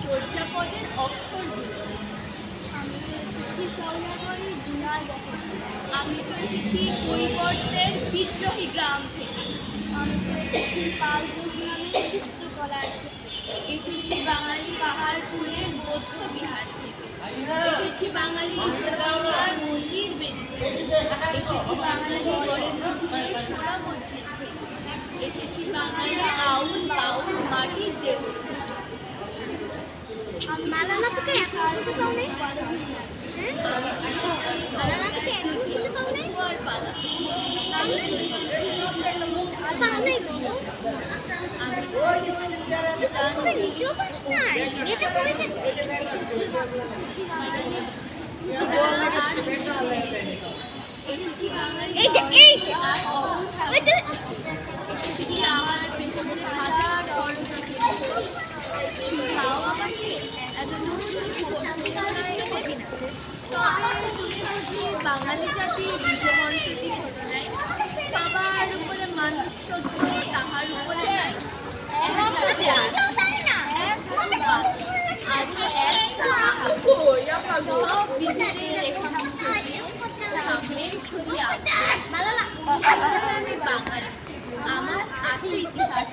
চর্যাপদের অক্ষরগুলো। আমি তো এসেছি স্বর্ণগরের দিনার বহর থেকে। আমি তো এসেছি কৈবর্তের বিদ্রোহী গ্রাম থেকে। আমি তো এসেছি পাল যুগ নামের চিত্রকলার থেকে। এসেছি বাঙালি পাহাড়পুরের বৌদ্ধ বিহার থেকে। এসেছি বাঙালি গঙ্গার মন্দির বেদি থেকে। এসেছি বাঙালি বরেন্দ্রভূমির সোনা মসজিদ থেকে। এসেছি বাঙালি আউল বাউল মাটির দেউল থেকে। আমি মালানা থেকে এখন খুঁজে পাও নাই বড়ভূমিয়া থেকে। আমি তো এসেছি মালানা থেকে এখন খুঁজে পাও নাই কুয়ারপালা। আমি তো এসেছি চিত্রমিত আর মালয়েশিয়া। আমি তো এসেছি নিচেও পাস নাই এটা পড়ে গেছে। এসেছি বাঙালি এসেছি বাঙালি এই যে আর অবুল ওই যে এসেছি আমার পেছনে হাজার শিখাও আমাকে এত নতুন বাঙালি জাতি বিজমন প্রীতি শোনো নাই। সবার উপরে মানুষ সহ্য তাহার উপরে নাই। একসাথে আসি, একসাথে বাঁচি, আজ একসাথে সব বিদ্যুতের রেখা মুছে দিয়ে সামনের ছবি আঁকি। আমি বাঙালি, আমার আছে ইতিহাস।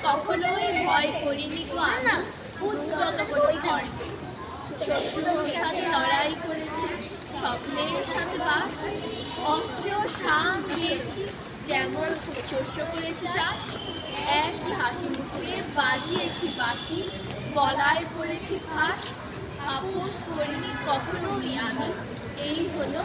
কখনোই ভয় করিনি গো আমি উদ্যত কোনো খড়কে। শত্রুর সাথে লড়াই করেছি, স্বপ্নের সাথে বাস। অস্ত্র শান দিয়েছি, যেমন শস্য করেছি চাষ। এক হাসি মুখে বাজিয়েছি বাঁশি, গলায় পড়েছি ফাঁস। আপোষ করিনি কখনোই আমি, এই হলো